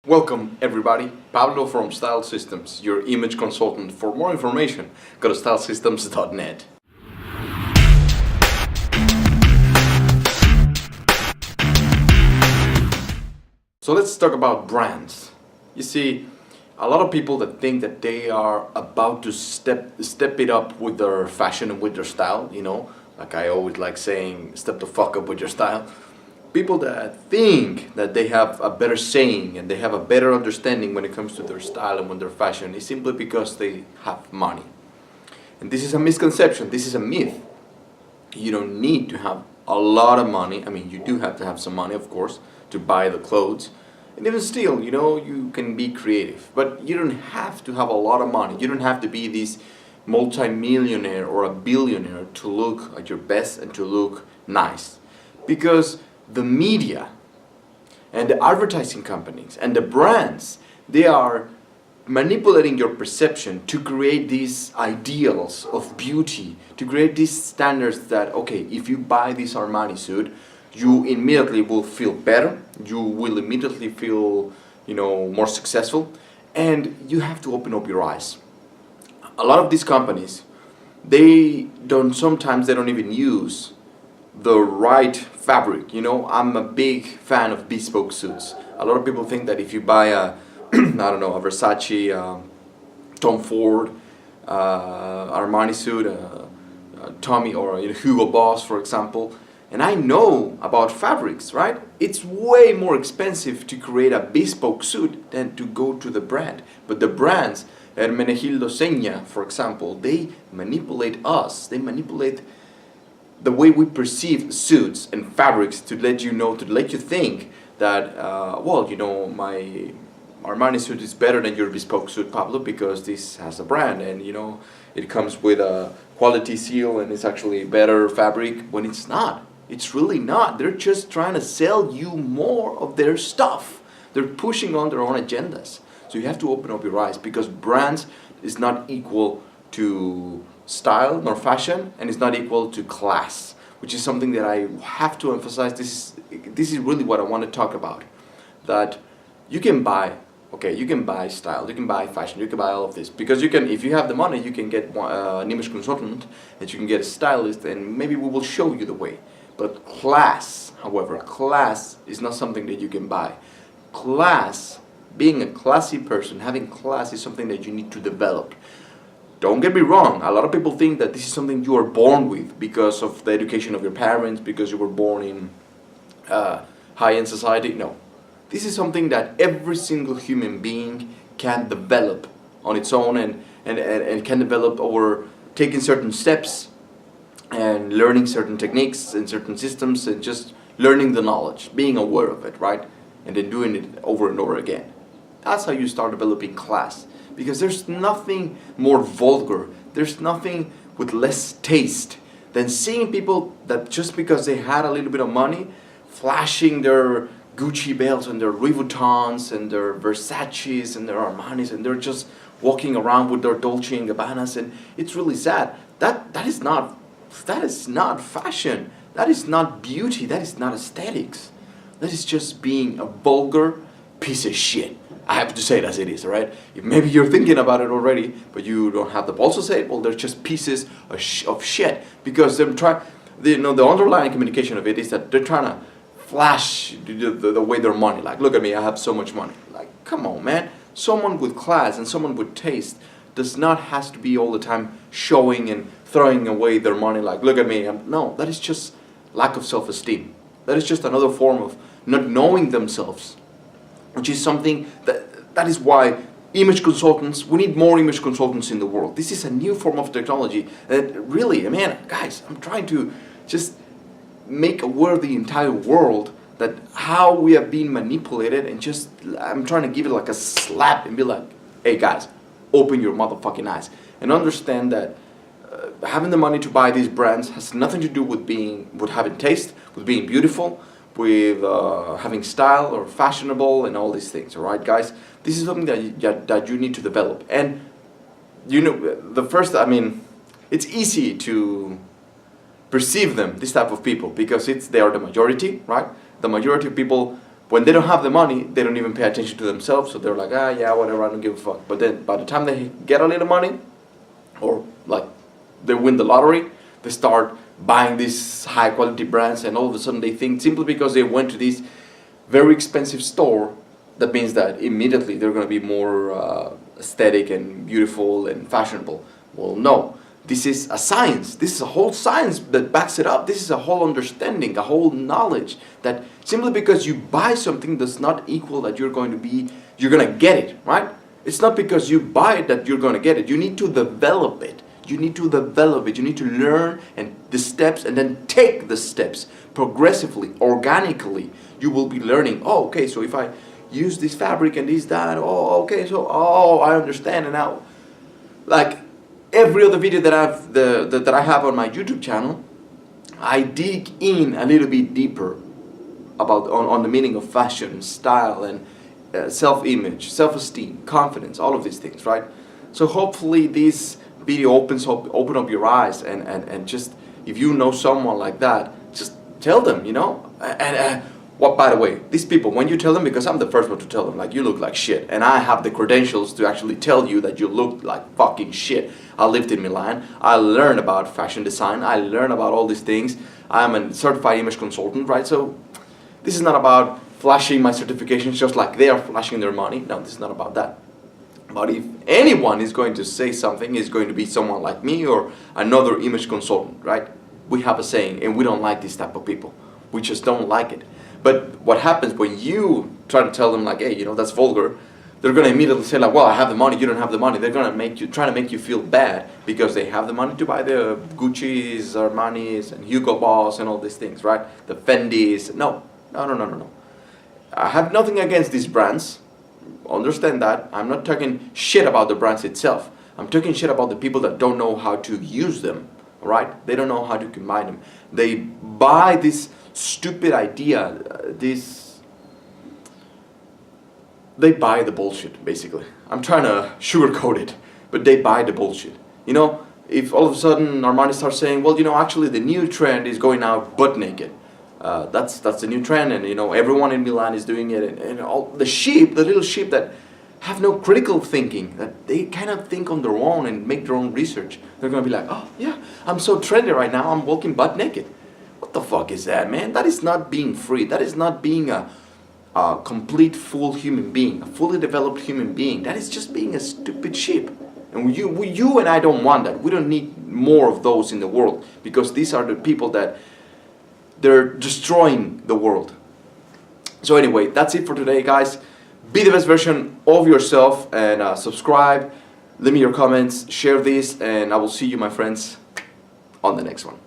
Welcome everybody, Pablo from Style Systems, your image consultant. For more information, go to stylesystems.net. So let's talk about brands. You see, a lot of people that think that they are about to step it up with their fashion and with their style, like I always like saying, step the fuck up with your style. People that think that they have a better saying and they have a better understanding when it comes to their style and with their fashion is simply because they have money. And this is a misconception, this is a myth. You don't need to have a lot of money. I mean, you do have to have some money, of course, to buy the clothes. And even still, you can be creative. But you don't have to have a lot of money. You don't have to be this multi-millionaire or a billionaire to look at your best and to look nice. Because the media and the advertising companies and the brands, they are manipulating your perception to create these ideals of beauty, to create these standards that, okay, if you buy this Armani suit, you immediately will feel better, you will immediately feel, more successful, and you have to open up your eyes. A lot of these companies, sometimes they don't even use the right fabric. I'm a big fan of bespoke suits. A lot of people think that if you buy a a Versace, Tom Ford, Armani suit, Tommy or Hugo Boss, for example, and I know about fabrics, right? It's way more expensive to create a bespoke suit than to go to the brand. But the brands, Hermenegildo Zegna, for example, they manipulate us. They manipulate the way we perceive suits and fabrics to let you think that, my Armani suit is better than your bespoke suit, Pablo, because this has a brand and, it comes with a quality seal and it's actually better fabric, when it's not. It's really not. They're just trying to sell you more of their stuff. They're pushing on their own agendas. So you have to open up your eyes, because brands is not equal to style nor fashion, and it's not equal to class, which is something that I have to emphasize. This is really what I want to talk about. That you can buy style, you can buy fashion, you can buy all of this, because if you have the money, you can get an image consultant, and you can get a stylist, and maybe we will show you the way. But class, however, class is not something that you can buy. Class, being a classy person, having class is something that you need to develop. Don't get me wrong, a lot of people think that this is something you are born with because of the education of your parents, because you were born in high-end society. No. This is something that every single human being can develop on its own and can develop over taking certain steps and learning certain techniques and certain systems and just learning the knowledge, being aware of it, right? And then doing it over and over again. That's how you start developing class. Because there's nothing more vulgar, there's nothing with less taste than seeing people that just because they had a little bit of money, flashing their Gucci belts and their Louis Vuittons and their Versaces and their Armanis, and they're just walking around with their Dolce & Gabbanas, and it's really sad. That is not fashion, that is not beauty, that is not aesthetics. That is just being a vulgar piece of shit. I have to say it as it is, right? If maybe you're thinking about it already, but you don't have the balls to say it, well, they're just pieces of shit. Because they're the underlying communication of it is that they're trying to flash the way their money. Like, look at me, I have so much money. Like, come on, man. Someone with class and someone with taste does not have to be all the time showing and throwing away their money. Like, look at me. No, that is just lack of self-esteem. That is just another form of not knowing themselves. Which is something that is why image consultants, we need more image consultants in the world. This is a new form of technology that really, guys, I'm trying to just make aware the entire world that how we have been manipulated, and I'm trying to give it like a slap and be like, hey guys, open your motherfucking eyes and understand that having the money to buy these brands has nothing to do with having taste, with being beautiful, with having style or fashionable and all these things. All right, guys, this is something that you need to develop. And it's easy to perceive them, this type of people, because they are the majority, right? The majority of people When they don't have the money, they don't even pay attention to themselves. So they're like, ah, yeah, whatever, I don't give a fuck. But then by the time they get a little money, or like they win the lottery, they start buying these high quality brands, and all of a sudden they think simply because they went to this very expensive store, that means that immediately they're going to be more aesthetic and beautiful and fashionable. Well, no. This is a science. This is a whole science that backs it up. This is a whole understanding, a whole knowledge that simply because you buy something does not equal that you're going to get it, right? It's not because you buy it that you're going to get it. You need to develop it. You need to develop it. You need to learn and the steps and then take the steps progressively, organically. You will be learning, oh, okay, so if I use this fabric and this, that, oh, okay, so, oh, I understand. And now, like, every other video that I have on my YouTube channel, I dig in a little bit deeper about on the meaning of fashion, style, and self-image, self-esteem, confidence, all of these things, right? So hopefully this video open up your eyes, and just, if you know someone like that, just tell them, you know. And what, by the way, these people, when you tell them, because I'm the first one to tell them, like, you look like shit, and I have the credentials to actually tell you that you look like fucking shit. I lived in Milan. I learned about fashion design. I learned about all these things. I'm a certified image consultant, right? So this is not about flashing my certifications just like they are flashing their money. No, this is not about that. But if anyone is going to say something, it's going to be someone like me or another image consultant, right? We have a saying, and we don't like this type of people. We just don't like it. But what happens when you try to tell them, like, hey, you know, that's vulgar, they're going to immediately say, like, well, I have the money, you don't have the money. They're going to try to make you feel bad because they have the money to buy the Gucci's, Armani's, and Hugo Boss and all these things, right? The Fendi's. No. I have nothing against these brands. Understand that. I'm not talking shit about the brands itself. I'm talking shit about the people that don't know how to use them, right? They don't know how to combine them. They buy this stupid idea, they buy the bullshit, basically. I'm trying to sugarcoat it, but they buy the bullshit. You know, if all of a sudden Armani starts saying, well, you know, actually the new trend is going out butt naked. That's the new trend, and, you know, everyone in Milan is doing it, and all the little sheep that have no critical thinking, that they kind of think on their own and make their own research. They're going to be like, oh, yeah, I'm so trendy right now, I'm walking butt naked. What the fuck is that, man? That is not being free. That is not being a complete, full human being, a fully developed human being. That is just being a stupid sheep. And you and I don't want that. We don't need more of those in the world, because these are the people that they're destroying the world. So anyway, that's it for today, guys. Be the best version of yourself, and subscribe, leave me your comments, share this, and I will see you, my friends, on the next one.